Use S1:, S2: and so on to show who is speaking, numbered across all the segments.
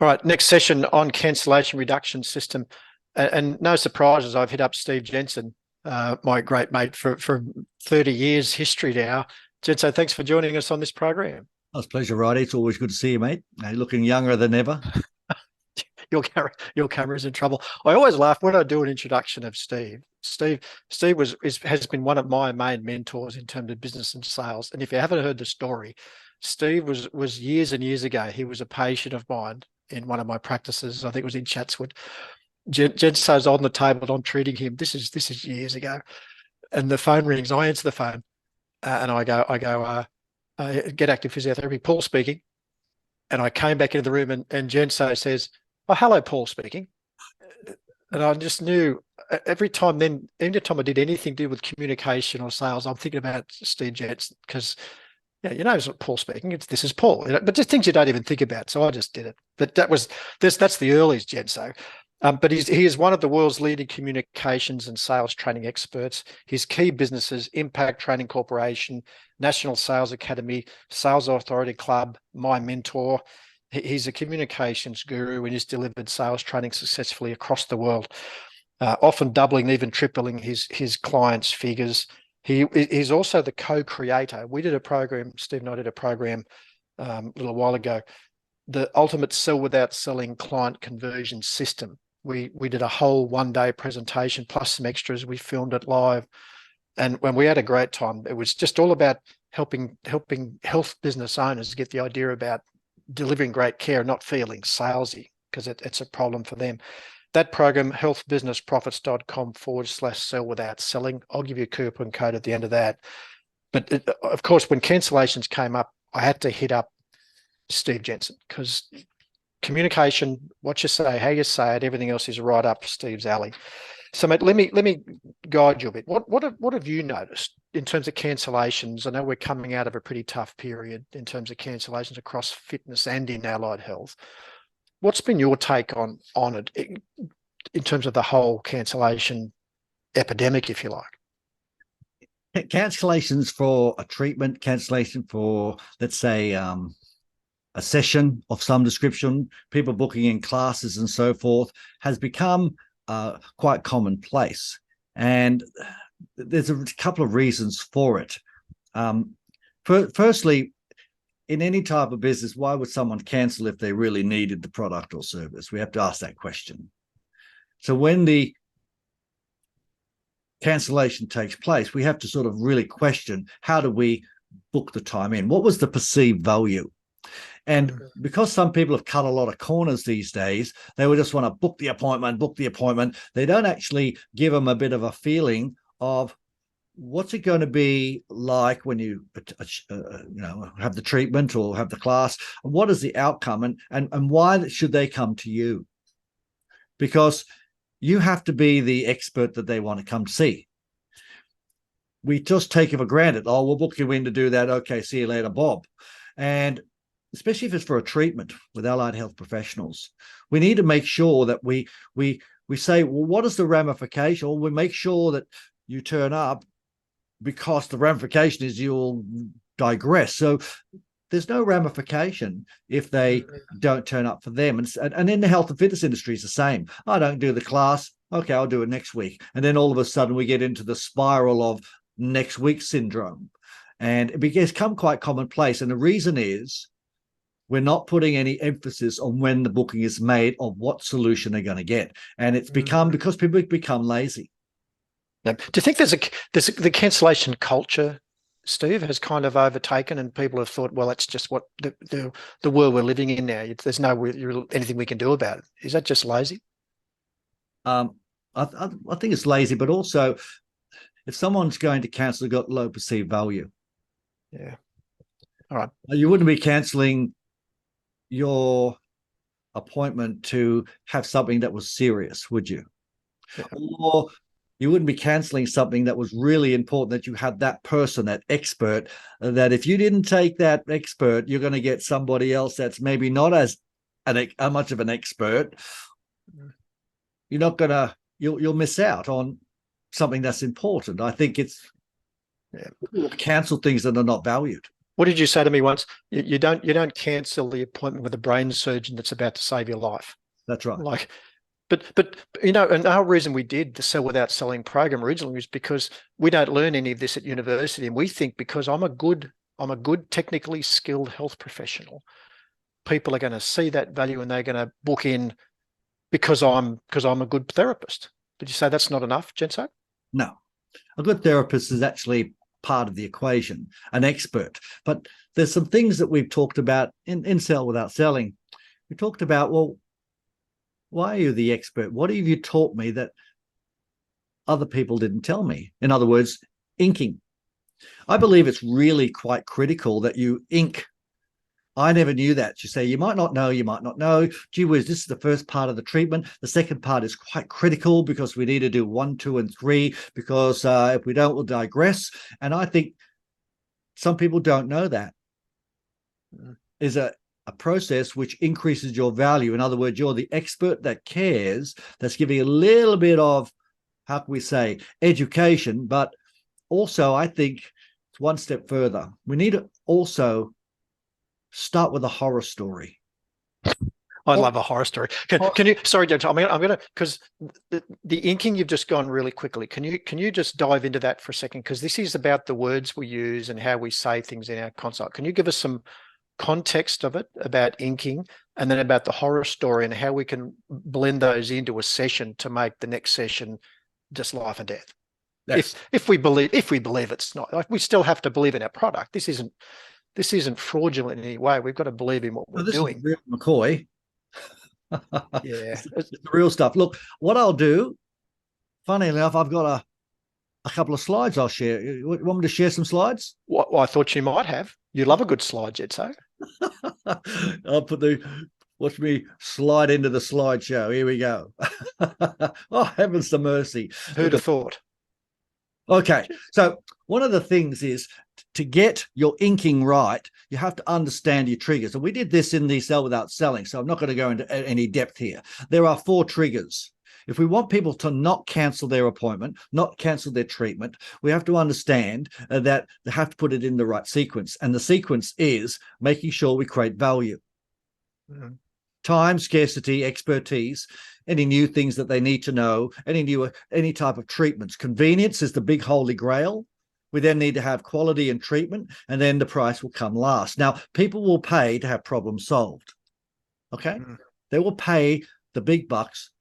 S1: All right, next session on cancellation reduction system. And no surprises, I've hit up Steve Jensen, my great mate for 30 years history now. Jensen, thanks for joining us on this program.
S2: Oh, it's a pleasure, Wright. It's always good to see you, mate. You're looking younger than ever.
S1: Your camera's in trouble. I always laugh when I do an introduction of Steve. Steve has been one of my main mentors in terms of business and sales. And if you haven't heard the story, Steve was years and years ago. He was a patient of mine in one of my practices. I think it was in Chatswood. Jensen's on the table and I'm treating him. This is years ago. And the phone rings. I answer the phone and I go, Get Active Physiotherapy, Paul speaking. And I came back into the room and Jensen says, "Oh, hello, Paul speaking." And I just knew every time I did anything to do with communication or sales, I'm thinking about Steve Jensen because, it's not Paul speaking. This is Paul, but just things you don't even think about. So I just did it. But that's the earliest Jensen. But he is one of the world's leading communications and sales training experts. His key businesses: Impact Training Corporation, National Sales Academy, Sales Authority Club, My Mentor. He's a communications guru and he's delivered sales training successfully across the world, often doubling, even tripling his clients' figures. He's also the co-creator. We did a program, Steve and I did a program a little while ago, the Ultimate Sell Without Selling Client Conversion System. We did a whole one-day presentation plus some extras. We filmed it live. And when we had a great time, it was just all about helping health business owners get the idea about delivering great care, not feeling salesy, because it's a problem for them. That program, healthbusinessprofits.com/sell without selling. I'll give you a coupon code at the end of that. But of course, when cancellations came up, I had to hit up Steve Jensen because communication, what you say, how you say it, everything else is right up Steve's alley. So, mate, let me guide you a bit. What have you noticed in terms of cancellations? I know we're coming out of a pretty tough period in terms of cancellations across fitness and in allied health. What's been your take on it in terms of the whole cancellation epidemic, if you like?
S2: Cancellations for a treatment, cancellation for, let's say, a session of some description, people booking in classes and so forth, has become quite commonplace. And there's a couple of reasons for it. Firstly, in any type of business, why would someone cancel if they really needed the product or service? We have to ask that question. So when the cancellation takes place, we have to sort of really question, how do we book the time in? What was the perceived value? And because some people have cut a lot of corners these days, they would just want to book the appointment. They don't actually give them a bit of a feeling of what's it going to be like when you have the treatment or have the class. What is the outcome and why should they come to you? Because you have to be the expert that they want to come see. We just take it for granted. Oh, we'll book you in to do that. Okay, see you later, Bob. And especially if it's for a treatment with allied health professionals, we need to make sure that we say, well, what is the ramification? Or we make sure that you turn up because the ramification is you'll digress. So there's no ramification if they don't turn up for them. And in the health and fitness industry, it's the same. I don't do the class. Okay, I'll do it next week. And then all of a sudden we get into the spiral of next week syndrome. And it become quite commonplace. And the reason is we're not putting any emphasis on when the booking is made of what solution they're going to get. And it's become because people become lazy.
S1: Now, do you think there's the cancellation culture, Steve, has kind of overtaken and people have thought, well, that's just what the world we're living in now. There's no anything we can do about it. Is that just lazy?
S2: I think it's lazy, but also if someone's going to cancel, they've got low perceived value.
S1: Yeah. All right.
S2: You wouldn't be canceling your appointment to have something that was serious, would you? Yeah. Or you wouldn't be canceling something that was really important, that you had that person, that expert, that if you didn't take that expert, you're going to get somebody else that's maybe not as much of an expert. You're not going to, you'll miss out on something that's important. I think it's cancel things that are not valued.
S1: What did you say to me once? You don't cancel the appointment with a brain surgeon that's about to save your life.
S2: That's right.
S1: Like, but and our reason we did the Sell Without Selling program originally was because we don't learn any of this at university, and we think because I'm a good technically skilled health professional, people are going to see that value and they're going to book in because I'm a good therapist. Did you say that's not enough, Jensen?
S2: No, a good therapist is actually part of the equation, an expert. But there's some things that we've talked about in Sell Without Selling. We talked about, well, why are you the expert? What have you taught me that other people didn't tell me? In other words, inking. I believe it's really quite critical that you ink. I never knew that. You say, you might not know, you might not know. Gee whiz, this is the first part of the treatment. The second part is quite critical because we need to do 1, 2, and 3, because if we don't, we'll digress. And I think some people don't know that. Is a process which increases your value. In other words, you're the expert that cares, that's giving a little bit of, how can we say, education, but also I think it's one step further. We need to also start with a horror story.
S1: I love a horror story. Can you? Sorry, Judge. I'm gonna because the inking, you've just gone really quickly. Can you just dive into that for a second? Because this is about the words we use and how we say things in our consult. Can you give us some context of it about inking, and then about the horror story and how we can blend those into a session to make the next session just life and death? Yes. If we believe it's not, like, we still have to believe in our product. This isn't fraudulent in any way. We've got to believe in what we're doing.
S2: Is real McCoy.
S1: Yeah,
S2: it's the real stuff. Look, what I'll do, funny enough, I've got a couple of slides I'll share. You want me to share some slides?
S1: Well, I thought you might have. You love a good slide, Jetso.
S2: I'll watch me slide into the slideshow. Here we go. Oh, heavens to mercy.
S1: Who'd have thought?
S2: Okay, so one of the things is to get your inking right, you have to understand your triggers. And we did this in the Sell Without Selling, so I'm not going to go into any depth here. There are 4 triggers. If we want people to not cancel their appointment, not cancel their treatment, we have to understand that they have to put it in the right sequence. And the sequence is making sure we create value. Mm-hmm. Time, scarcity, expertise, any new things that they need to know, any type of treatments. Convenience is the big holy grail. We then need to have quality and treatment, and then the price will come last. Now, people will pay to have problems solved. Okay? Mm-hmm. They will pay the big bucks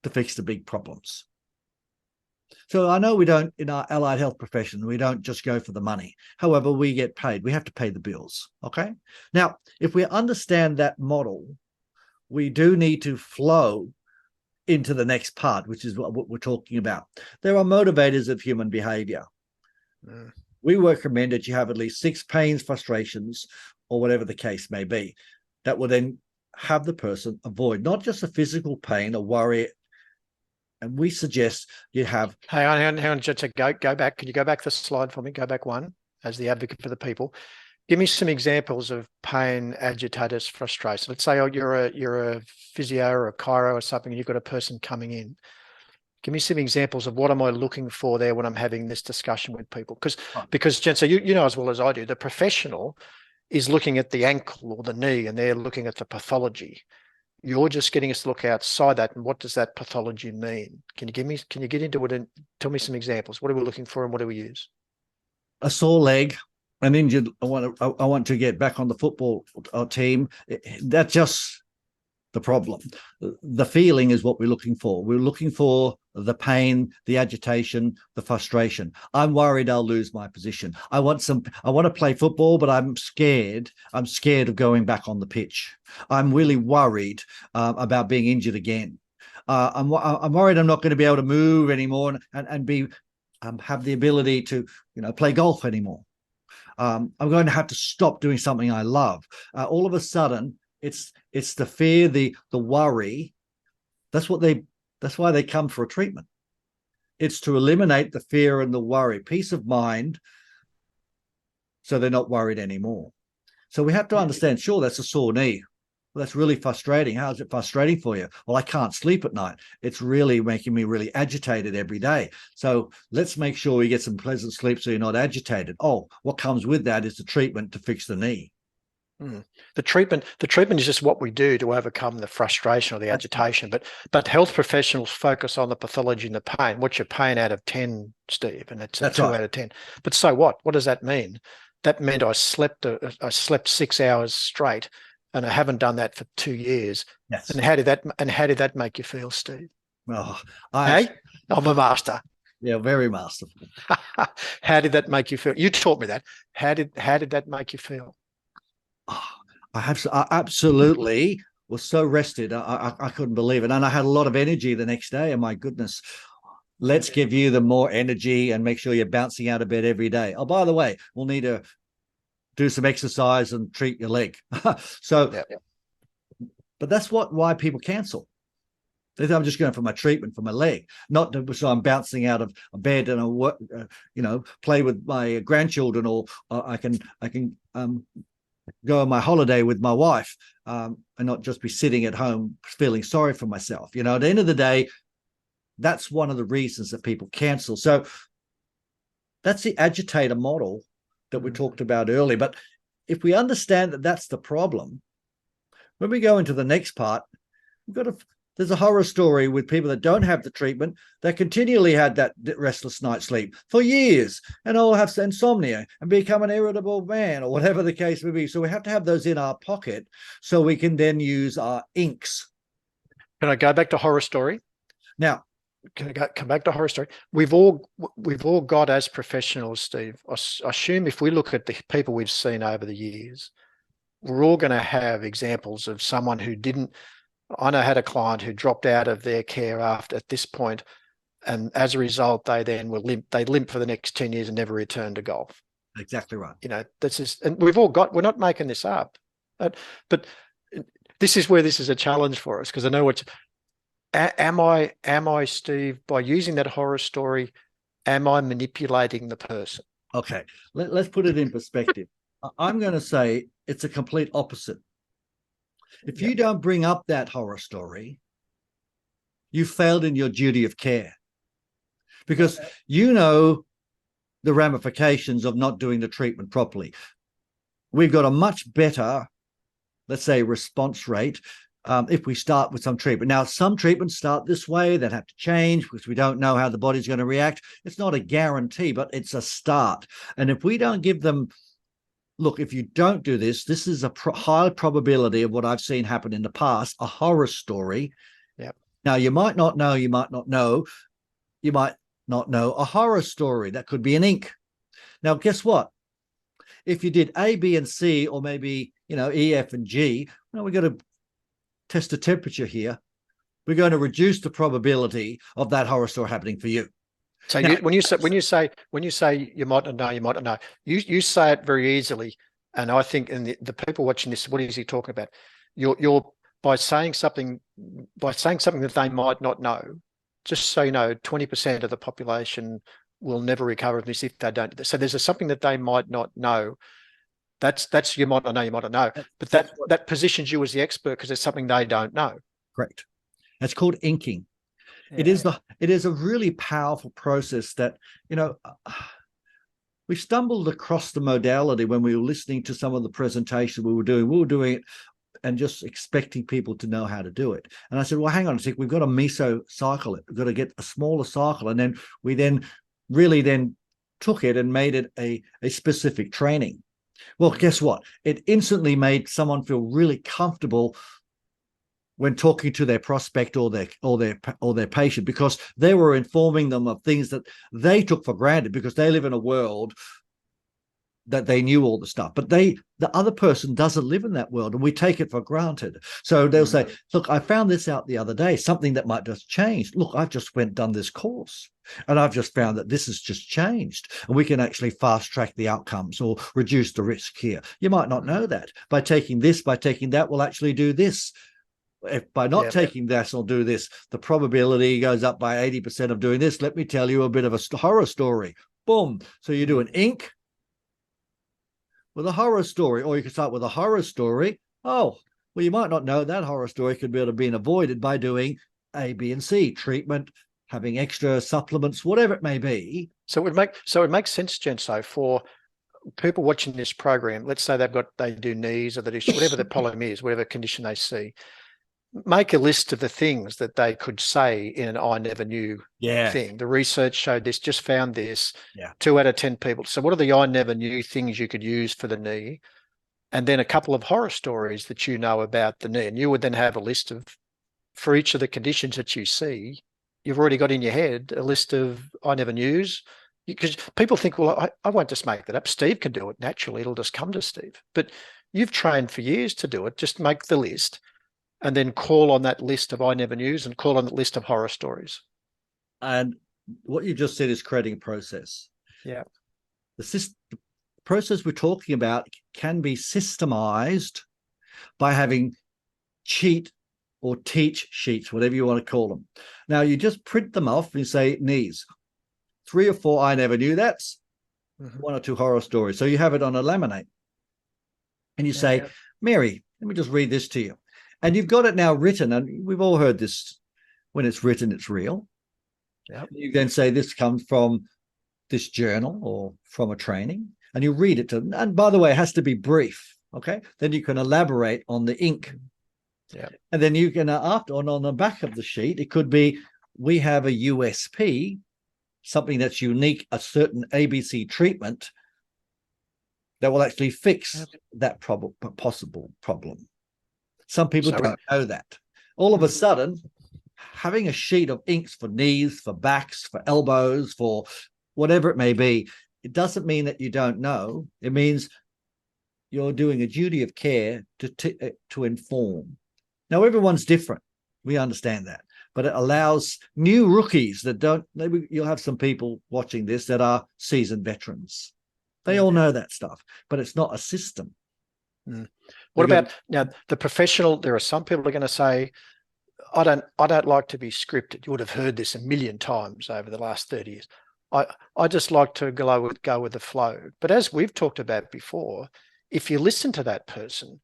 S2: to fix the big problems. So I know we don't, in our allied health profession, we don't just go for the money. However, we get paid. We have to pay the bills. Okay? Now, if we understand that model, we do need to flow into the next part, which is what we're talking about. There are motivators of human behavior. Mm. We recommend that you have at least 6 pains, frustrations, or whatever the case may be, that will then have the person avoid not just a physical pain or worry. And we suggest you have.
S1: Hang on, just go back. Can you go back the slide for me? Go back one, as the advocate for the people. Give me some examples of pain, agitators, frustration. Let's say you're a physio or a chiro or something, and you've got a person coming in. Give me some examples of what am I looking for there when I'm having this discussion with people. Because Jensen, you know as well as I do, the professional is looking at the ankle or the knee, and they're looking at the pathology. You're just getting us to look outside that, and what does that pathology mean? Can you get into it and tell me some examples? What are we looking for, and what do we use?
S2: A sore leg, an injured. I want to get back on the football team. That's just the problem. The feeling is what we're looking for. We're looking for the pain, the agitation, the frustration. I'm worried I'll lose my position. I want to play football, but I'm scared. I'm scared of going back on the pitch. I'm really worried about being injured again. I'm worried I'm not going to be able to move anymore and be have the ability to play golf anymore. I'm going to have to stop doing something I love. All of a sudden, it's the fear, the worry. That's why they come for a treatment. It's to eliminate the fear and the worry, peace of mind, so they're not worried anymore. So we have to understand, sure, that's a sore knee. Well, that's really frustrating. How is it frustrating for you? Well, I can't sleep at night. It's really making me really agitated every day. So let's make sure you get some pleasant sleep so you're not agitated. Oh, what comes with that is the treatment to fix the knee.
S1: The treatment is just what we do to overcome the frustration or the agitation. But health professionals focus on the pathology and the pain. What's your pain out of 10, Steve? And it's a 2 out of 10. But so what? What does that mean? That meant I slept 6 hours straight, and I haven't done that for 2 years.
S2: Yes.
S1: And how did that make you feel, Steve?
S2: Oh,
S1: I'm a master.
S2: Yeah, very masterful.
S1: How did that make you feel? You taught me that. How did that make you feel?
S2: Oh, I absolutely was so rested. I couldn't believe it. And I had a lot of energy the next day. And my goodness, let's give you the more energy and make sure you're bouncing out of bed every day. Oh, by the way, we'll need to do some exercise and treat your leg. So, but that's why people cancel. They think I'm just going for my treatment for my leg, not so I'm bouncing out of bed and I work, play with my grandchildren, or I can go on my holiday with my wife, and not just be sitting at home feeling sorry for myself. At the end of the day, that's one of the reasons that people cancel. So that's the agitator model that we talked about earlier. But if we understand that that's the problem, when we go into the next part, there's a horror story with people that don't have the treatment that continually had that restless night's sleep for years and all have insomnia and become an irritable man or whatever the case may be. So we have to have those in our pocket so we can then use our inks.
S1: Can I go back to horror story?
S2: Now,
S1: can I come back to horror story? We've all got, as professionals, Steve, I assume if we look at the people we've seen over the years, we're all going to have examples of someone who didn't. I had a client who dropped out of their care at this point, and as a result, they then were limp. They limped for the next 10 years and never returned to golf.
S2: Exactly right.
S1: This is, and we've all got. We're not making this up, but this is where this is a challenge for us, because I know what's. Am I, Steve, by using that horror story, am I manipulating the person?
S2: Okay, let's put it in perspective. I'm going to say it's a complete opposite. If you don't bring up that horror story, you failed in your duty of care, because the ramifications of not doing the treatment properly. We've got a much better, let's say, response rate if we start with some treatment. Now, some treatments start this way, that have to change because we don't know how the body's going to react. It's not a guarantee, but it's a start. And if we don't give them, look, if you don't do this, this is a high probability of what I've seen happen in the past, a horror story.
S1: Yep.
S2: Now, you might not know a horror story. That could be an ink. Now, guess what? If you did A, B, and C, or maybe, E, F, and G, we've got to test the temperature here. We're going to reduce the probability of that horror story happening for you.
S1: So now, when you say you might not know, you say it very easily, and I think, and the people watching this, what is he talking about? You're by saying something that they might not know. Just so you know, 20% of the population will never recover from this if they don't. So there's something that they might not know. That's you might not know, but that positions you as the expert because it's something they don't know.
S2: Correct. That's called inking. Yeah. It is a really powerful process that, we stumbled across the modality when we were listening to some of the presentations we were doing. We were doing it and just expecting people to know how to do it. And I said, well, hang on a sec, we've got to meso cycle it. We've got to get a smaller cycle. And then we really took it and made it a specific training. Well, guess what? It instantly made someone feel really comfortable when talking to their prospect or their patient, because they were informing them of things that they took for granted because they live in a world that they knew all the stuff, but the other person doesn't live in that world, and we take it for granted. So they'll say, look, I found this out the other day, something that might just change. Look, I've just done this course and I've just found that this has just changed, and we can actually fast track the outcomes or reduce the risk here. You might not know that. By taking this, by taking that, we'll actually do this. If by not taking this, I'll do this. The probability goes up by 80% of doing this. Let me tell you a bit of a horror story. Boom. So you do an ink with a horror story, or you can start with a horror story. Oh, Well, you might not know that horror story could be been avoided by doing A, B, and C treatment, having extra supplements, whatever it may be.
S1: So it makes sense, Jensen, for people watching this program. Let's say they do knees or they do whatever the problem is, whatever condition they see. Make a list of the things that they could say in an I never knew thing. The research showed this, just found this. 2 out of 10 people. So what are the I never knew things you could use for the knee? And then a couple of horror stories that you know about the knee. And you would then have a list of, for each of the conditions that you see, you've already got in your head a list of I never knews. Because people think, well, I won't just make that up. Steve can do it naturally. It'll just come to Steve. But you've trained for years to do it. Just make the list and then call on that list of I never knews and call on that list of horror stories.
S2: And what you just said is creating a process.
S1: Yeah.
S2: The process we're talking about can be systemized by having cheat or teach sheets, whatever you want to call them. Now, you just print them off and say knees. 3 or 4 I never knew that's 1 or 2 horror stories. So you have it on a laminate. And you say, Mary, let me just read this to you. And you've got it now written, and we've all heard this, when it's written, it's real.
S1: Yep.
S2: You then say this comes from this journal or from a training, and you read it to them. And by the way, it has to be brief, okay? Then you can elaborate on the ink.
S1: Yeah.
S2: And then you can, after on the back of the sheet, it could be, we have a USP, something that's unique, a certain ABC treatment that will actually fix that possible problem. Some people don't know that. All of a sudden, having a sheet of inks for knees, for backs, for elbows, for whatever it may be, it doesn't mean that you don't know. It means you're doing a duty of care to inform. Now, everyone's different. We understand that. But it allows new rookies that don't, maybe you'll have some people watching this that are seasoned veterans. They all know that stuff, but it's not a system.
S1: What about now the professional? There are some people are going to say, I don't like to be scripted. You would have heard this a million times over the last 30 years. I just like to go with the flow. But as we've talked about before, if you listen to that person,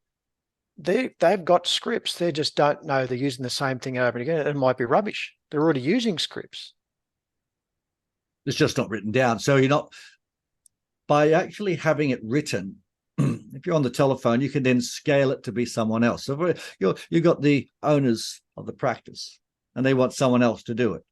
S1: they've got scripts. They just don't know they're using the same thing over and again. It might be rubbish. They're already using scripts.
S2: It's just not written down. So you're not, by actually having it written, if you're on the telephone, you can then scale it to be someone else. So you've got the owners of the practice and they want someone else to do it.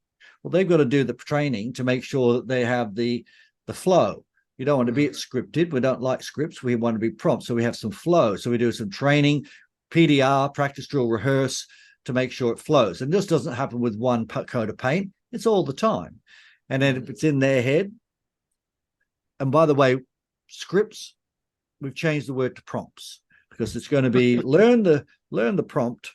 S2: Well, they've got to do the training to make sure that they have the flow. You don't want to be scripted. We don't like scripts. We want to be prompt. So we have some flow. So we do some training, PDR, practice, drill, rehearse, to make sure it flows. And this doesn't happen with one coat of paint. It's all the time. And then if it's in their head, and by the way, scripts, we've changed the word to prompts because it's going to be learn the prompt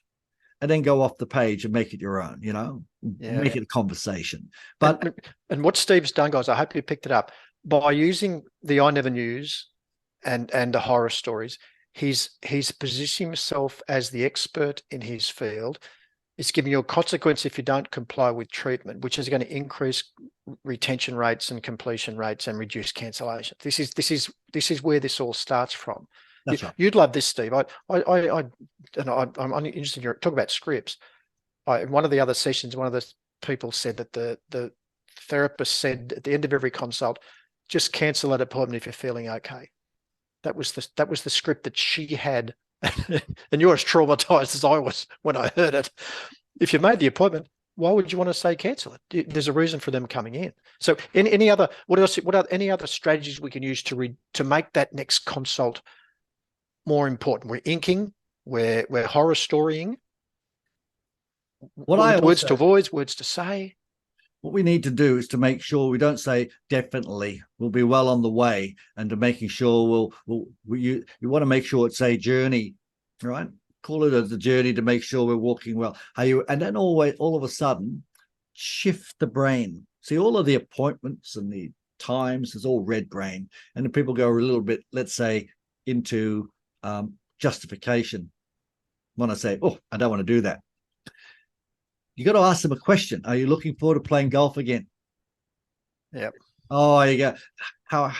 S2: and then go off the page and make it your own, make it a conversation. But
S1: and what Steve's done, guys, I hope you picked it up, by using the I never knews and the horror stories, he's positioning himself as the expert in his field. It's giving you a consequence if you don't comply with treatment, which is going to increase retention rates and completion rates and reduce cancellation. This is where this all starts from.
S2: That's right.
S1: You'd love this, Steve. I'm interested in talk about scripts. In one of the other sessions, one of the people said that the therapist said at the end of every consult, just cancel that appointment if you're feeling okay. That was the script that she had. And you're as traumatized as I was when I heard it. If you made the appointment, why would you want to say cancel it? There's a reason for them coming in. So any other strategies we can use to make that next consult more important? We're inking, we're horror storying. Words to avoid, words to say.
S2: What we need to do is to make sure we don't say definitely, we'll be well on the way, and to making sure you want to make sure it's a journey, right? Call it as a journey to make sure we're walking well. And then always, all of a sudden, shift the brain. See, all of the appointments and the times is all red brain, and then people go a little bit, let's say, into justification. When I say, oh, I don't want to do that. You got to ask them a question. Are you looking forward to playing golf again?
S1: Yep.
S2: Oh, you go. How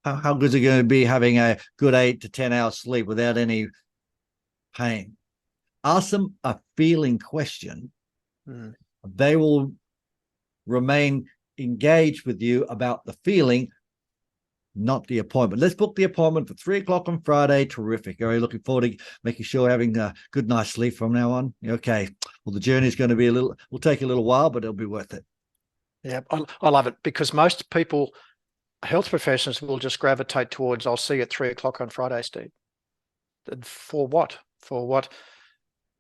S2: good is it going to be having a good 8 to 10 hours sleep without any pain. Ask them a feeling question. They will remain engaged with you about the feeling, not the appointment. Let's book the appointment for 3 o'clock on Friday. Terrific. Are you looking forward to making sure you're having a good night's sleep from now on? Okay. Well, the journey is going to be will take a little while, but it'll be worth it.
S1: Yeah, I love it, because most people, health professionals, will just gravitate towards, I'll see you at 3 o'clock on Friday, Steve. And for what? For what?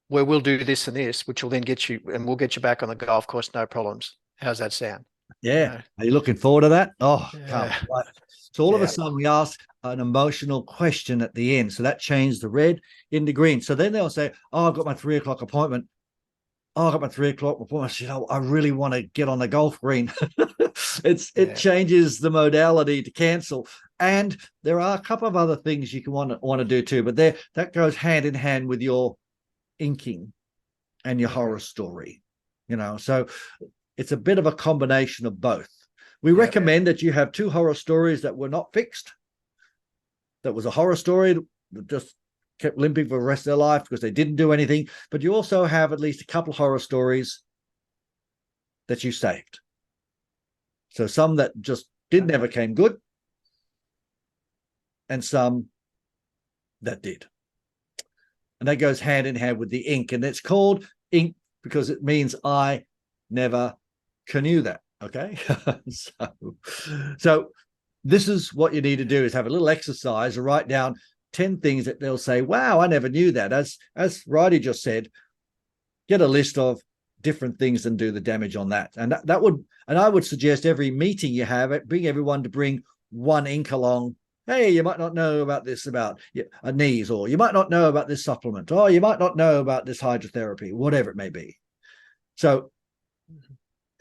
S1: Where we'll do this and this, which will then get you, and we'll get you back on the golf course, no problems. How's that sound?
S2: Yeah. Are you looking forward to that? Oh,
S1: Yeah.
S2: can't wait. So all of a sudden we ask an emotional question at the end. So that changed the red into green. So then they'll say, oh, I've got my 3 o'clock appointment. Oh, I got my 3 o'clock appointment. I said, oh, I really want to get on the golf green. It changes the modality to cancel. And there are a couple of other things you can want to do too, but that goes hand in hand with your inking and your horror story. So it's a bit of a combination of both. We recommend that you have 2 horror stories that were not fixed. That was a horror story that just kept limping for the rest of their life because they didn't do anything. But you also have at least a couple of horror stories that you saved. So some that just never came good, and some that did. And that goes hand in hand with the ink. And it's called ink because it means I never knew that. Okay. So this is what you need to do, is have a little exercise or write down 10 things that they'll say, wow, I never knew that. As Wrighty just said, get a list of different things and do the damage on that. And I would suggest every meeting you have, bring everyone to bring 1 ink along. Hey, you might not know about this about a knees, or you might not know about this supplement, or you might not know about this hydrotherapy, whatever it may be. So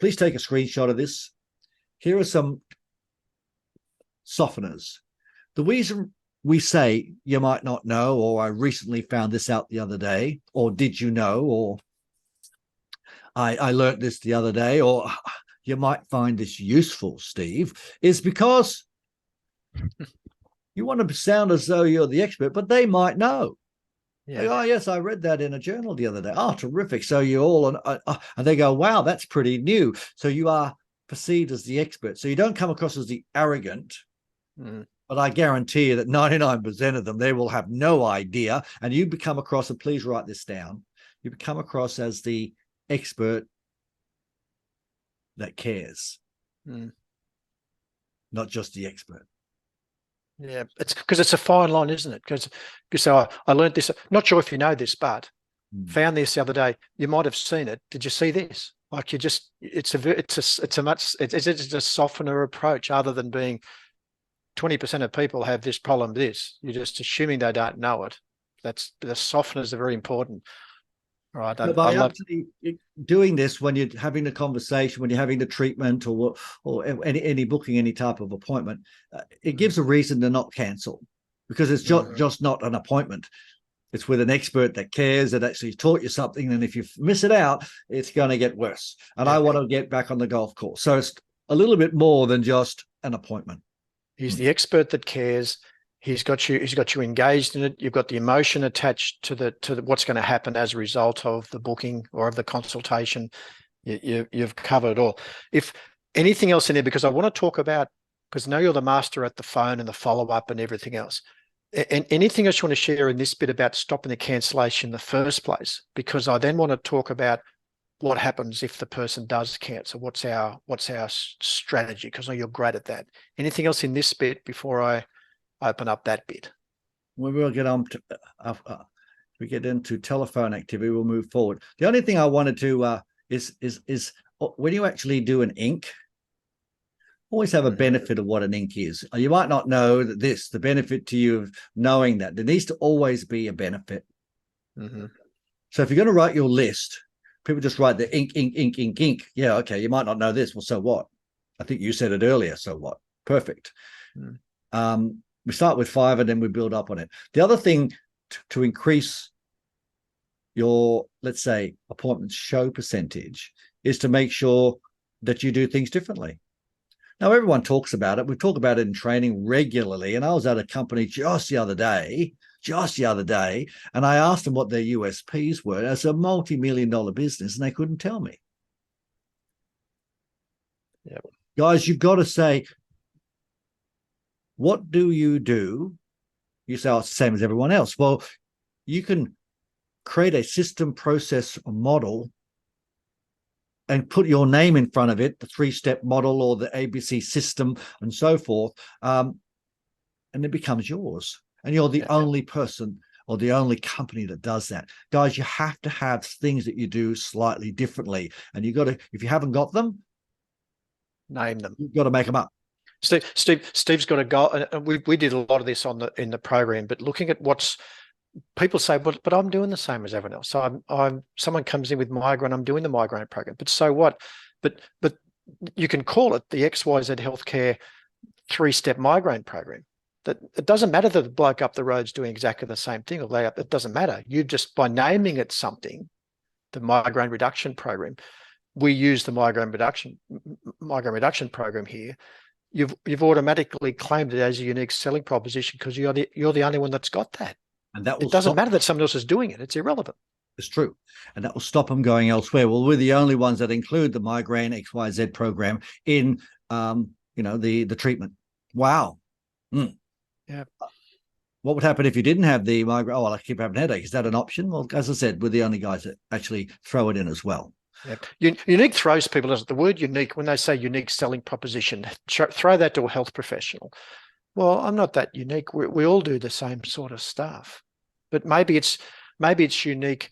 S2: please take a screenshot of this. Here are some softeners. The reason we say you might not know, or I recently found this out the other day, or did you know, or I learned this the other day, or you might find this useful, Steve, is because you want to sound as though you're the expert, but they might know. Yeah. Like, oh, yes, I read that in a journal the other day. Oh, terrific. So you all, and they go, wow, that's pretty new. So you are perceived as the expert. So you don't come across as the arrogant, but I guarantee you that 99% of them, they will have no idea. And you become across, and please write this down, you become across as the expert that cares, not just the expert.
S1: Yeah, it's because it's a fine line, isn't it? Because so I learned this. Not sure if you know this, but found this the other day. You might have seen it. Did you see this? Like it's a softener approach, other than being 20% of people have this problem. You're just assuming they don't know it. That's the softeners are very important. Right.
S2: By actually doing this, when you're having the conversation, when you're having the treatment, or any booking any type of appointment, it gives a reason to not cancel, because it's just not an appointment. It's with an expert that cares, that actually taught you something. And if you miss it out, it's going to get worse. And I want to get back on the golf course. So it's a little bit more than just an appointment.
S1: He's the expert that cares. He's got you engaged in it. You've got the emotion attached to the what's going to happen as a result of the booking or of the consultation. You've covered it all. If anything else in there, because I want to talk about, because I know you're the master at the phone and the follow-up and everything else. And anything else you want to share in this bit about stopping the cancellation in the first place? Because I then want to talk about what happens if the person does cancel. What's our strategy? Because I know you're great at that. Anything else in this bit before I open up that bit?
S2: We will get on to we get into telephone activity, we'll move forward. The only thing I wanted to is when you actually do an ink, always have a benefit of what an ink is. You might not know that the benefit to you of knowing that there needs to always be a benefit. So if you're going to write your list, people just write the ink, ink, ink, ink, ink. Yeah, okay, you might not know this. Well, so what? I think you said it earlier. So what? Perfect. We start with 5 and then we build up on it. The other thing to increase your, let's say, appointment show percentage is to make sure that you do things differently. Now, everyone talks about it. We talk about it in training regularly. And I was at a company just the other day just the other day, and I asked them what their USPs were. It's a multi-million-dollar business, and they couldn't tell me.
S1: Yeah.
S2: Guys, you've got to say, what do? You say, oh, it's the same as everyone else. Well, you can create a system, process, model and put your name in front of it, the 3-step model or the ABC system and so forth, and it becomes yours. And you're the only person or the only company that does that. Guys, you have to have things that you do slightly differently. And you got to, if you haven't got them,
S1: name them.
S2: You've got to make them up.
S1: Steve's got a goal, and we did a lot of this in the program, but looking at what's people say, but I'm doing the same as everyone else. So I'm someone comes in with migraine, I'm doing the migraine program. But so what? But you can call it the XYZ Healthcare 3-step migraine program. That it doesn't matter that the bloke up the road's doing exactly the same thing, or it doesn't matter. You just, by naming it something, the migraine reduction program, we use the migraine reduction program here. You've automatically claimed it as a unique selling proposition because you're the only one that's got that.
S2: And that will
S1: it doesn't matter that someone else is doing it. It's irrelevant.
S2: It's true. And that will stop them going elsewhere. Well, we're the only ones that include the migraine XYZ program in the treatment. Wow.
S1: Yeah.
S2: What would happen if you didn't have the migraine? Oh, well, I keep having a headache. Is that an option? Well, as I said, we're the only guys that actually throw it in as well.
S1: Yeah. Unique throws people, doesn't it? The word unique, when they say unique selling proposition, throw that to a health professional. Well, I'm not that unique. We all do the same sort of stuff, but maybe it's unique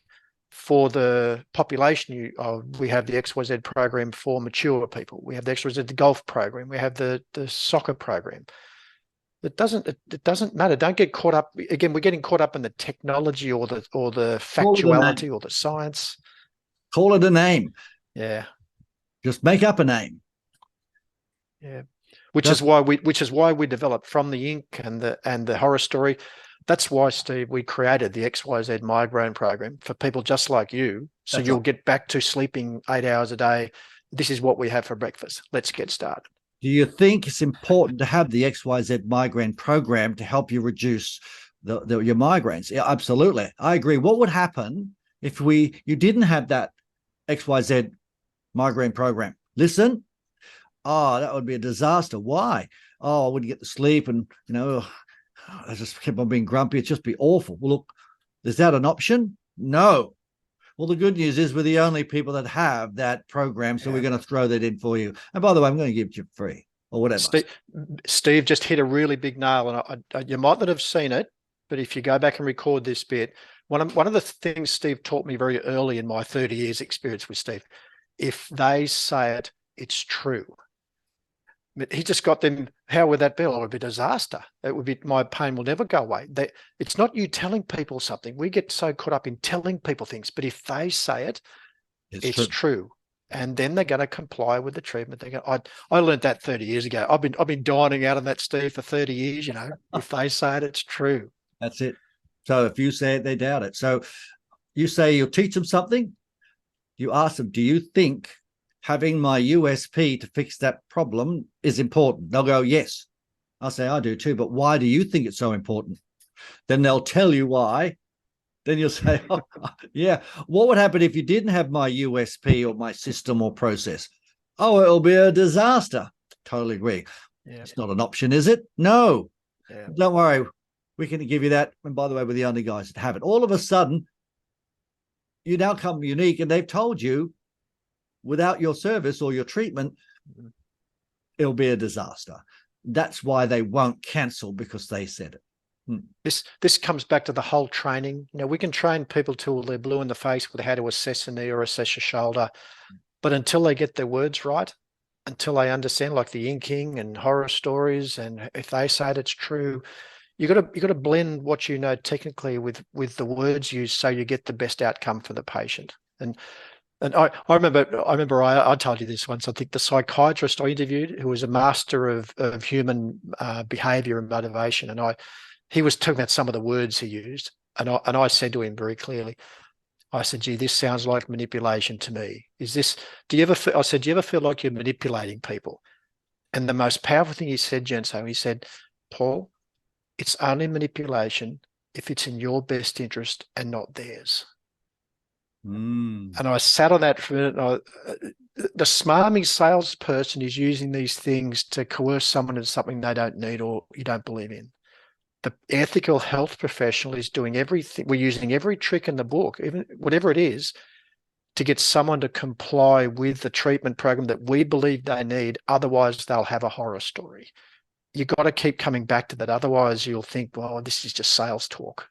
S1: for the population. We have the XYZ program for mature people. We have the XYZ golf program. We have the soccer program. It doesn't matter. Don't get caught up. Again, we're getting caught up in the technology or the factuality or the science.
S2: Call it a name.
S1: Yeah.
S2: Just make up a name.
S1: Yeah. Which is why we developed From the Ink and the horror story. That's why, Steve, we created the XYZ migraine program for people just like you. So you'll get back to sleeping 8 hours a day. This is what we have for breakfast. Let's get started.
S2: Do you think it's important to have the XYZ migraine program to help you reduce your migraines? Yeah, absolutely. I agree. What would happen if you didn't have that XYZ migraine program? Listen, that would be a disaster. Why? I wouldn't get to sleep, and I just kept on being grumpy. It'd just be awful. Well, look, is that an option? No. Well, the good news is we're the only people that have that program, so we're going to throw that in for you. And by the way, I'm going to give it to you free or whatever.
S1: Steve just hit a really big nail, and you might not have seen it, but if you go back and record this bit, one of the things Steve taught me very early in my 30 years experience with Steve, if they say it, it's true. But he just got them. How would that be? It would be a disaster. It would be, my pain will never go away. It's not you telling people something. We get so caught up in telling people things, but if they say it, it's true. And then they're going to comply with the treatment. I learned that 30 years ago. I've been dining out on that, Steve, for 30 years. If they say it, it's true.
S2: That's it. So if you say it, they doubt it. So you say you'll teach them something. You ask them, do you think having my USP to fix that problem is important? They'll go, yes. I'll say, I do too, but why do you think it's so important? Then they'll tell you why. Then you'll say, oh, yeah, what would happen if you didn't have my USP or my system or process? Oh, it'll be a disaster. Totally agree. Yeah. It's not an option, is it? No. Yeah. Don't worry. We can give you that. And by the way, we're the only guys that have it. All of a sudden, you now come unique, and they've told you, without your service or your treatment, it'll be a disaster. That's why they won't cancel, because they said it.
S1: This comes back to the whole training. We can train people till they're blue in the face with how to assess a knee or assess a shoulder, but until they get their words right, until they understand, like the inking and horror stories, and if they say it, it's true, you got to blend what you know technically with the words used, so you get the best outcome for the patient. And I remember I told you this once. I think the psychiatrist I interviewed, who was a master of human behavior and motivation, and he was talking about some of the words he used, and I said to him very clearly, I said, gee, this sounds like manipulation to me. Do you ever feel like you're manipulating people? And the most powerful thing he said, Jensen, he said, Paul, it's only manipulation if it's in your best interest and not theirs.
S2: Mm.
S1: And I sat on that for a minute. The smarmy salesperson is using these things to coerce someone into something they don't need or you don't believe in. The ethical health professional is doing everything. We're using every trick in the book, even whatever it is, to get someone to comply with the treatment program that we believe they need. Otherwise, they'll have a horror story. You've got to keep coming back to that. Otherwise, you'll think, well, this is just sales talk.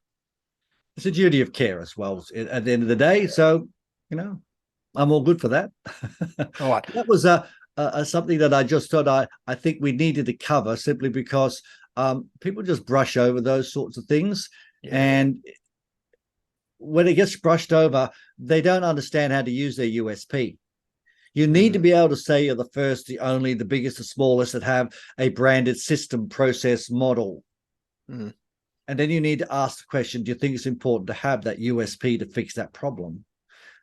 S2: It's a duty of care as well at the end of the day. So, I'm all good for that.
S1: All right.
S2: That was something that I just thought I think we needed to cover, simply because people just brush over those sorts of things. Yeah. And when it gets brushed over, they don't understand how to use their USP. You need to be able to say you're the first, the only, the biggest, the smallest that have a branded system, process, model. And then you need to ask the question, do you think it's important to have that USP to fix that problem?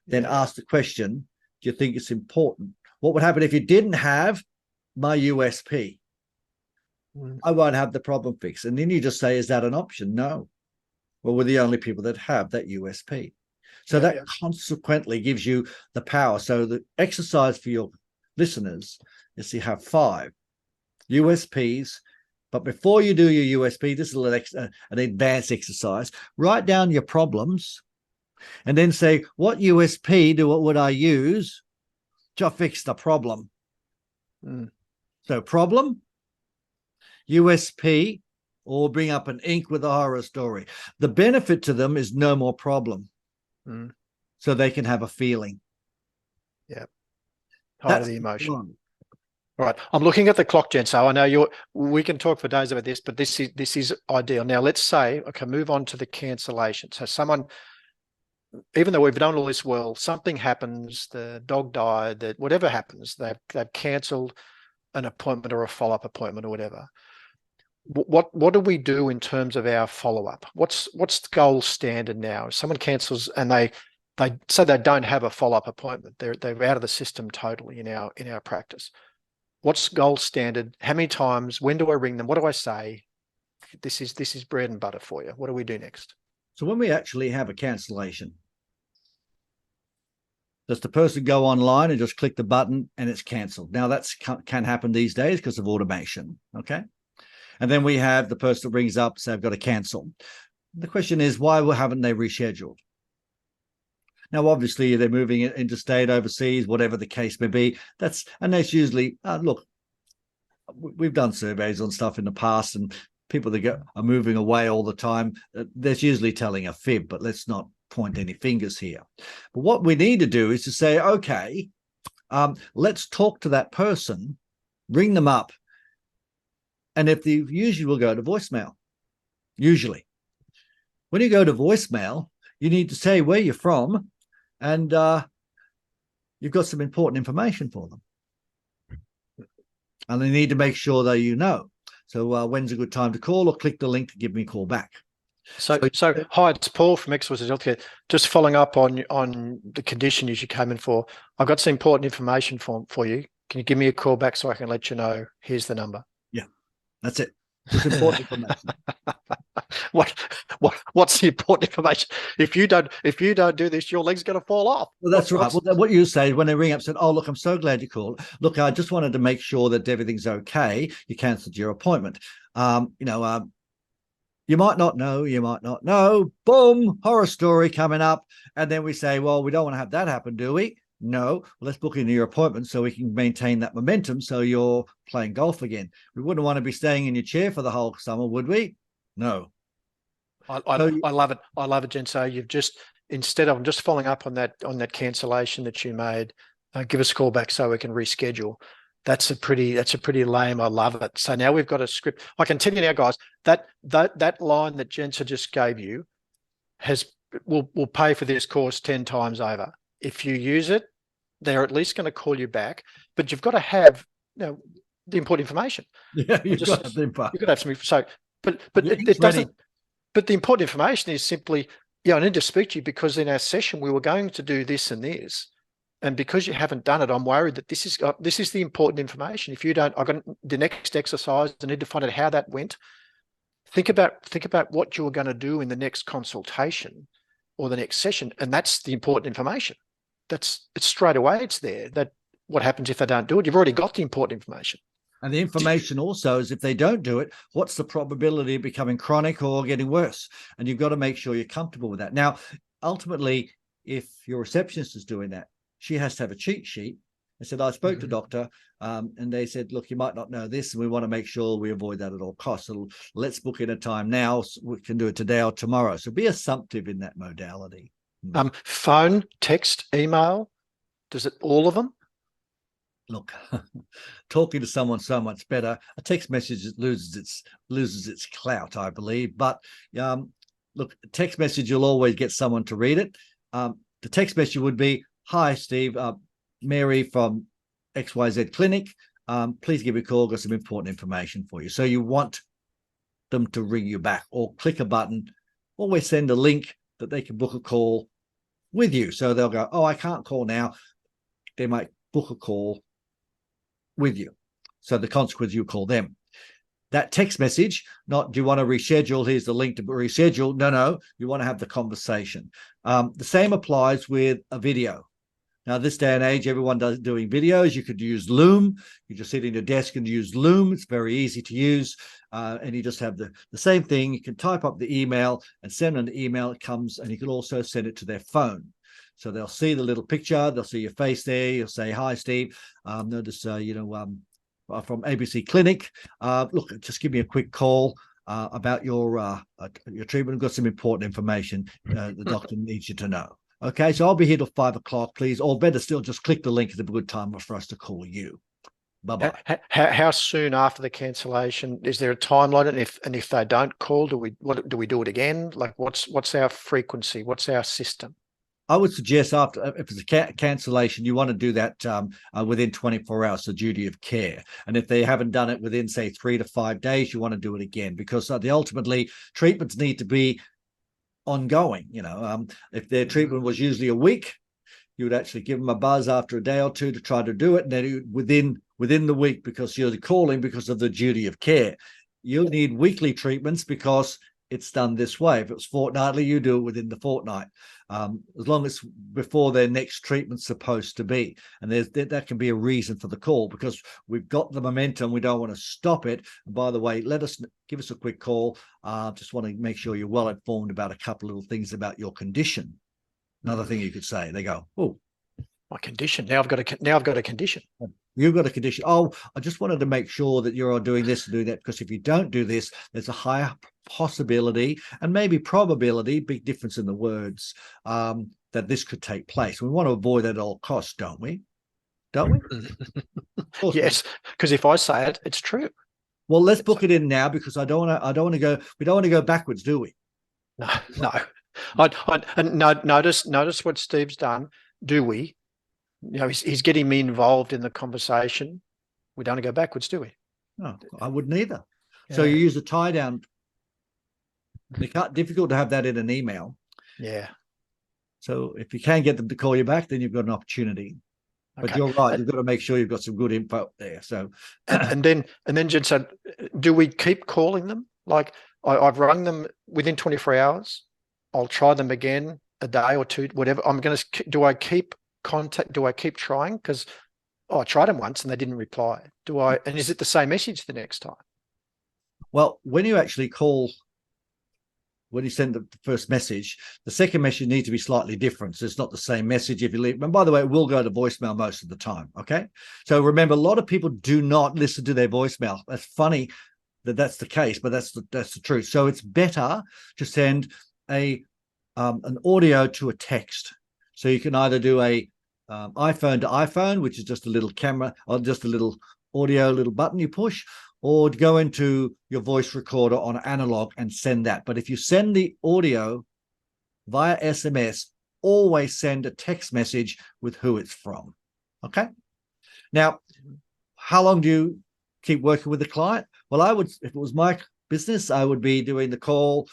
S2: Then ask the question, do you think it's important? What would happen if you didn't have my USP? I won't have the problem fixed. And then you just say, is that an option? No. Well, we're the only people that have that USP. So that consequently gives you the power. So the exercise for your listeners is you have 5 USPs. But before you do your USP, this is an advanced exercise. Write down your problems and then say, what USP would I use to fix the problem? So problem, USP, or bring up an ink with a horror story. The benefit to them is no more problem. So they can have a feeling.
S1: Yeah. Height of the emotion. All right. I'm looking at the clock, Jen. So I know we can talk for days about this, but this is ideal. Now let's say, okay, move on to the cancellation. So someone, even though we've done all this well, something happens, the dog died, that whatever happens, they've cancelled an appointment or a follow-up appointment or whatever. What do we do in terms of our follow-up? What's the gold standard now? If someone cancels and they say they don't have a follow-up appointment, they're out of the system totally in our practice. What's gold standard? How many times? When do I ring them? What do I say? This is bread and butter for you. What do we do next?
S2: So when we actually have a cancellation, does the person go online and just click the button and it's cancelled? Now that can happen these days because of automation. Okay. And then we have the person that rings up, say, I've got to cancel. The question is, why haven't they rescheduled? Now, obviously, they're moving interstate, overseas, whatever the case may be. That's usually, look, we've done surveys on stuff in the past, and people that are moving away all the time, that's usually telling a fib, but let's not point any fingers here. But what we need to do is to say, okay, let's talk to that person, ring them up, and if they usually will go to voicemail. Usually. When you go to voicemail, you need to say where you're from, and you've got some important information for them. And they need to make sure that you know. So when's a good time to call, or click the link to give me a call back.
S1: So hi, it's Paul from Exercise Healthcare. Just following up on the condition you came in for. I've got some important information for you. Can you give me a call back so I can let you know? Here's the number.
S2: Yeah, that's it. It's important information.
S1: What's the important information? If you don't do this, your leg's going to fall off.
S2: Well, that's right. Well, what you say when they ring up, said, "Oh, look, I'm so glad you called. Look, I just wanted to make sure that everything's okay. You cancelled your appointment. You might not know. Boom, horror story coming up, and then we say, well, we don't want to have that happen, do we? No, well, let's book in your appointment so we can maintain that momentum so you're playing golf again. We wouldn't want to be staying in your chair for the whole summer, would we? No.
S1: I love it. I love it, Jen. So you've just, instead of just following up on that cancellation that you made, give us a call back so we can reschedule. That's a pretty lame. I love it. So now we've got a script. I can tell you now, guys, that line that Jensen just gave you will pay for this course 10 times over. If you use it, they're at least going to call you back, but you've got to have the important information.
S2: Yeah, you've got to have
S1: something. So, but it doesn't. But the important information is simply, I need to speak to you because in our session we were going to do this and this, and because you haven't done it, I'm worried that this is the important information. If you don't, I've got the next exercise. I need to find out how that went. think about what you're going to do in the next consultation or the next session, and that's the important information. It's straight away. It's there. That what happens if they don't do it? You've already got the important information.
S2: And the information also is if they don't do it, what's the probability of becoming chronic or getting worse? And you've got to make sure you're comfortable with that. Now, ultimately, if your receptionist is doing that, she has to have a cheat sheet. I said, I spoke to doctor, and they said, look, you might not know this, and we want to make sure we avoid that at all costs. So let's book in a time now. So we can do it today or tomorrow. So be assumptive in that modality.
S1: Phone, text, email, does it all of them?
S2: Look, talking to someone so much better. A text message loses its clout, I believe. But look, text message, you'll always get someone to read it. The text message would be, hi, Steve, Mary from XYZ Clinic. Please give me a call. Got some important information for you. So you want them to ring you back or click a button. Always send a link that they can book a call with you. So they'll go, oh, I can't call now. They might book a call with you. So the consequence, you call them. That text message, not do you want to reschedule? Here's the link to reschedule. No, you want to have the conversation. The same applies with a video. Now, this day and age, everyone doing videos. You could use Loom. You just sit in your desk and use Loom. It's very easy to use. And you just have the same thing. You can type up the email and send an email. It comes, and you can also send it to their phone. So they'll see the little picture. They'll see your face there. You'll say, hi, Steve. Notice, from ABC Clinic. Look, just give me a quick call about your treatment. I've got some important information the doctor needs you to know. Okay, so I'll be here till 5 o'clock, please. Or better still, just click the link. It's a good time for us to call you. Bye-bye.
S1: How soon after the cancellation? Is there a timeline? And if they don't call, do we do it again? Like what's our frequency? What's our system?
S2: I would suggest after, if it's a cancellation, you want to do that within 24 hours, the duty of care. And if they haven't done it within, say, 3 to 5 days, you want to do it again, because ultimately treatments need to be ongoing. If their treatment was usually a week, you would actually give them a buzz after a day or two to try to do it. And then within the week, because you're calling because of the duty of care, you'll need weekly treatments because it's done this way. If it's fortnightly, you do it within the fortnight, as long as before their next treatment's supposed to be. And that can be a reason for the call, because we've got the momentum. We don't want to stop it. And by the way, give us a quick call. Just want to make sure you're well informed about a couple of little things about your condition. Another thing you could say, they go, oh,
S1: my condition. Now I've got a condition.
S2: You've got a condition. Oh, I just wanted to make sure that you're doing this and doing that, because if you don't do this, there's a higher possibility and maybe probability, big difference in the words, that this could take place. We want to avoid that at all costs, don't we? Don't we?
S1: Yes, because if I say it, it's true.
S2: Well, let's book it in now, because we don't want to go backwards, do we?
S1: No. And notice what Steve's done. Do we? He's getting me involved in the conversation. We don't want to go backwards, do we?
S2: No, I wouldn't either.
S1: Yeah.
S2: So you use a tie down. It's difficult to have that in an email.
S1: Yeah.
S2: So if you can get them to call you back, then you've got an opportunity. But
S1: okay.
S2: You're right. You've got to make sure you've got some good info there. So,
S1: and then Jensen, do we keep calling them? Like I've rung them within 24 hours. I'll try them again a day or two, whatever. Do I keep contact? Do I keep trying? Because I tried them once and they didn't reply. And is it the same message the next time?
S2: Well, when you actually call, when you send the first message, the second message needs to be slightly different. So it's not the same message if you leave. And by the way, it will go to voicemail most of the time. Okay. So remember, a lot of people do not listen to their voicemail. That's funny that's the case, but that's the truth. So it's better to send an audio to a text. So you can either do a iPhone to iPhone, which is just a little camera or just a little audio, little button you push, or go into your voice recorder on analog and send that. But if you send the audio via SMS, always send a text message with who it's from. Okay. Now, how long do you keep working with the client? Well, if it was my business, I would be doing the call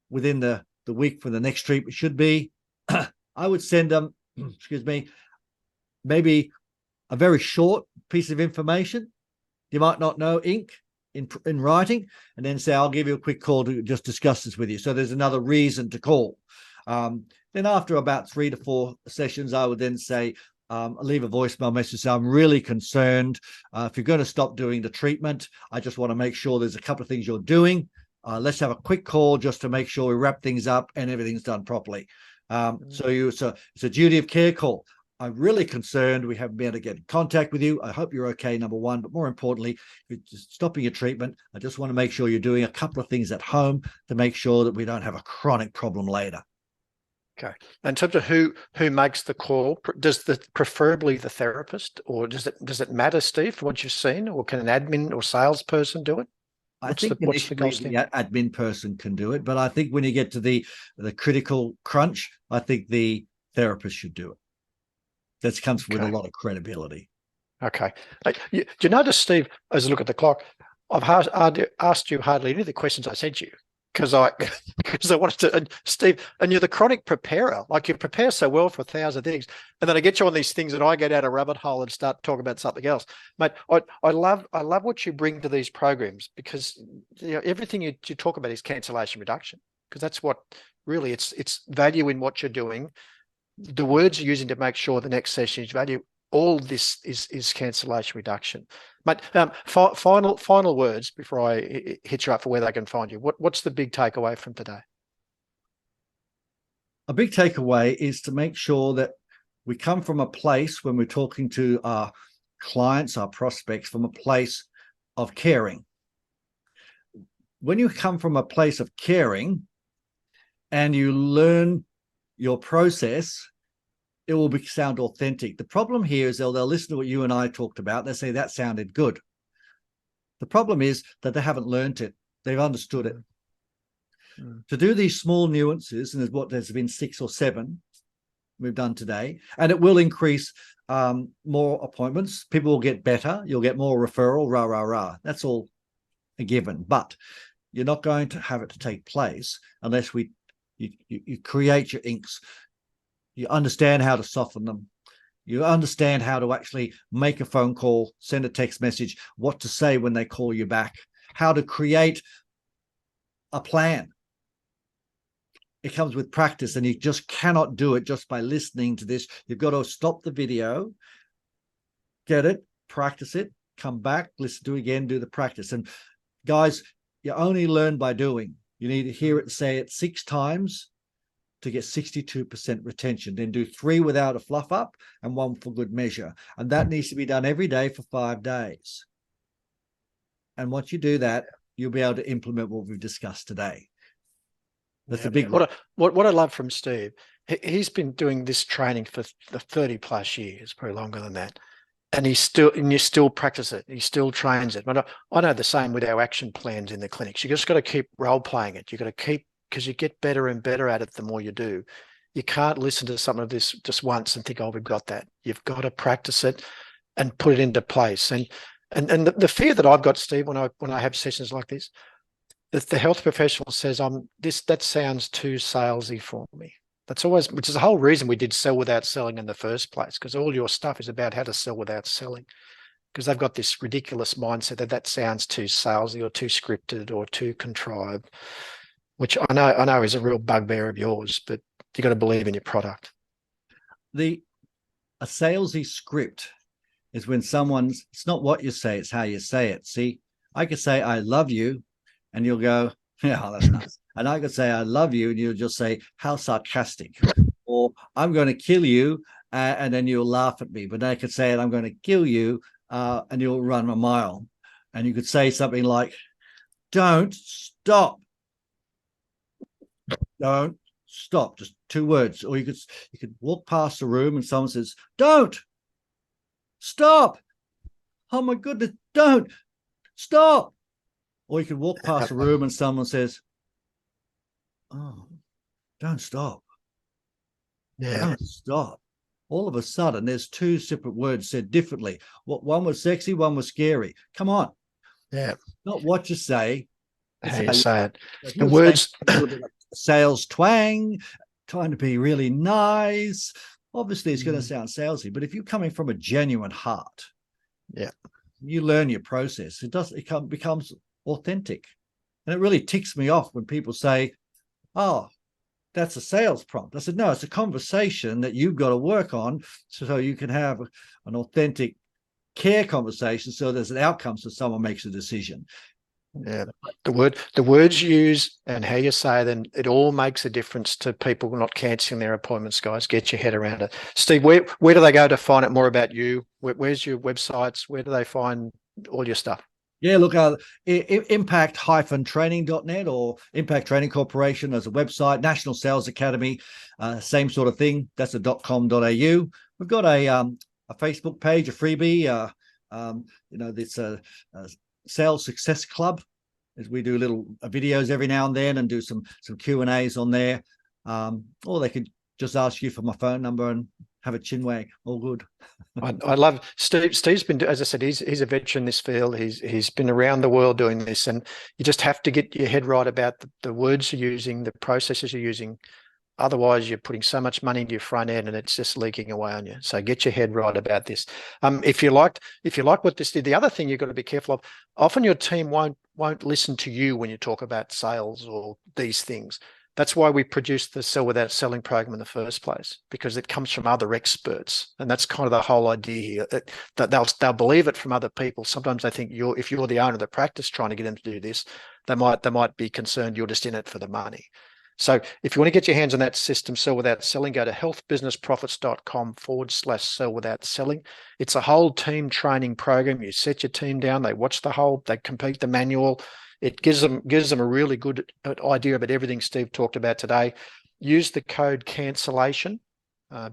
S2: within the week for the next treatment should be. I would send them, maybe a very short piece of information. You might not know ink. in writing, and then say, I'll give you a quick call to just discuss this with you. So there's another reason to call. Then after about 3 to 4 sessions, I would then say, leave a voicemail message. Say, I'm really concerned. If you're going to stop doing the treatment, I just want to make sure there's a couple of things you're doing. Let's have a quick call just to make sure we wrap things up and everything's done properly. So it's a duty of care call. I'm really concerned we haven't been able to get in contact with you. I hope you're okay, number one. But more importantly, you're just stopping your treatment. I just want to make sure you're doing a couple of things at home to make sure that we don't have a chronic problem later.
S1: Okay. In terms of who makes the call, does preferably the therapist, or does it matter, Steve, from what you've seen, or can an admin or salesperson do it?
S2: I think the admin person can do it, but I think when you get to the critical crunch, I think the therapist should do it. That comes with a lot of credibility. Okay.
S1: Do you notice, Steve, as I look at the clock, I've asked you hardly any of the questions I sent you because I wanted to, and Steve, and you're the chronic preparer. Like, you prepare so well for 1,000 things, and then I get you on these things and I get out a rabbit hole and start talking about something else. Mate, I love what you bring to these programs, because everything you talk about is cancellation reduction, because that's what really it's value in what you're doing. The words you're using to make sure the next session is value. All this is cancellation reduction. But final words before I hit you up for where they can find you. What's the big takeaway from today?
S2: A big takeaway is to make sure that we come from a place, when we're talking to our clients, our prospects, from a place of caring. When you come from a place of caring and you learn your process, it will sound authentic. The problem here is they'll listen to what you and I talked about. They say that sounded good. The problem is that they haven't learned it. They've understood it. To do these small nuances, and there's been 6 or 7 we've done today, and it will increase more appointments. People will get better. You'll get more referral, rah, rah, rah. That's all a given. But you're not going to have it to take place unless you create your inks. You understand how to soften them. You understand how to actually make a phone call, send a text message, what to say when they call you back, how to create a plan. It comes with practice, and you just cannot do it just by listening to this. You've got to stop the video, get it, practice it, come back, listen to it again, do the practice. And guys, you only learn by doing. You need to hear it, say it 6 times to get 62% retention. Then do 3 without a fluff up and 1 for good measure. And that needs to be done every day for 5 days. And once you do that, you'll be able to implement what we've discussed today. That's a big one.
S1: What I love from Steve, he's been doing this training for 30 plus years, probably longer than that. And you still practice it. He still trains it. But I know the same with our action plans in the clinics. You just got to keep role playing it. You got to keep, because you get better and better at it the more you do. You can't listen to something of this just once and think, oh, we've got that. You've got to practice it and put it into place. And the fear that I've got, Steve, when I have sessions like this, that the health professional says, that sounds too salesy for me. That's always, which is the whole reason we did Sell Without Selling in the first place, because all your stuff is about how to sell without selling. Because they've got this ridiculous mindset that sounds too salesy or too scripted or too contrived, which I know is a real bugbear of yours, but you got to believe in your product.
S2: A salesy script is when it's not what you say, it's how you say it. See, I could say, I love you, and you'll go, yeah, that's nice. And I could say, I love you, and you'll just say, how sarcastic. Or I'm going to kill you, and then you'll laugh at me. But I could say, I'm going to kill you, and you'll run a mile. And you could say something like, don't stop. Don't stop. Just 2 words. Or you could walk past the room and someone says, don't stop. Oh my goodness, don't stop. Or you could walk past the room and someone says, oh, don't stop. Yeah. Don't stop. All of a sudden, there's 2 separate words said differently. One was sexy, one was scary. Come on.
S1: Yeah.
S2: Not what you say.
S1: How you say it.
S2: The words, sales twang, trying to be really nice. Obviously, it's going to sound salesy, but if you're coming from a genuine heart,
S1: yeah,
S2: you learn your process. It becomes authentic. And it really ticks me off when people say, oh, that's a sales prompt. I said, no, it's a conversation that you've got to work on so you can have an authentic care conversation so there's an outcome so someone makes a decision.
S1: Yeah, the words you use and how you say them, it all makes a difference to people not cancelling their appointments, guys. Get your head around it. Steve, where do they go to find out more about you? Where's your websites? Where do they find all your stuff?
S2: Yeah, look, impact-training.net or Impact Training Corporation as a website, National Sales Academy, same sort of thing. That's a .com.au. We've got a Facebook page, a freebie. It's a Sales Success Club, as we do little videos every now and then and do some Q&As on there. Or they could just ask you for my phone number and have a chin wag. All good.
S1: I love Steve. Steve's been, as I said, he's a veteran in this field. He's been around the world doing this, and you just have to get your head right about the words you're using, the processes you're using. Otherwise, you're putting so much money into your front end, and it's just leaking away on you. So get your head right about this. If you like what this did, the other thing you've got to be careful of. Often your team won't listen to you when you talk about sales or these things. That's why we produced the Sell Without Selling program in the first place, because it comes from other experts, and that's kind of the whole idea here. That they'll believe it from other people. Sometimes they think if you're the owner of the practice trying to get them to do this, they might be concerned you're just in it for the money. So if you want to get your hands on that system, Sell Without Selling, go to healthbusinessprofits.com/sell without selling. It's a whole team training program. You set your team down, they watch they complete the manual. It gives them a really good idea about everything Steve talked about today. Use the code Cancellation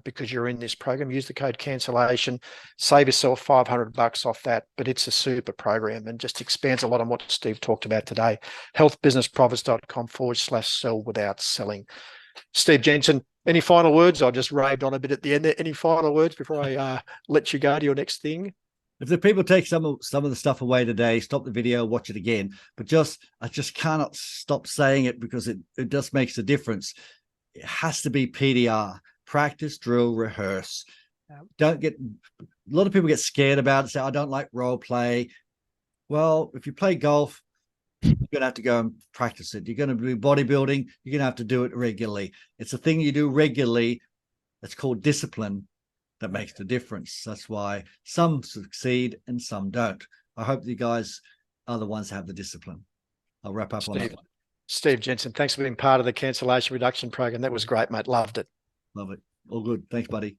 S1: because you're in this program. Use the code Cancellation. Save yourself $500 off that. But it's a super program and just expands a lot on what Steve talked about today. healthbusinessprofits.com/sell without selling. Steve Jensen, any final words? I just raved on a bit at the end there. Any final words before I let you go to your next thing?
S2: If the people take some of the stuff away today, stop the video, watch it again. But I just cannot stop saying it because it just makes a difference. It has to be PDR. Practice, drill, rehearse. A lot of people get scared about it, say, I don't like role play. Well, if you play golf, you're going to have to go and practice it. You're going to be bodybuilding. You're going to have to do it regularly. It's a thing you do regularly. It's called discipline. That makes the difference. That's why some succeed and some don't. I hope you guys are the ones that have the discipline. I'll wrap up on that one. Steve Jensen, thanks for being part of the cancellation reduction program. That was great, mate. Loved it. Love it. All good. Thanks, buddy.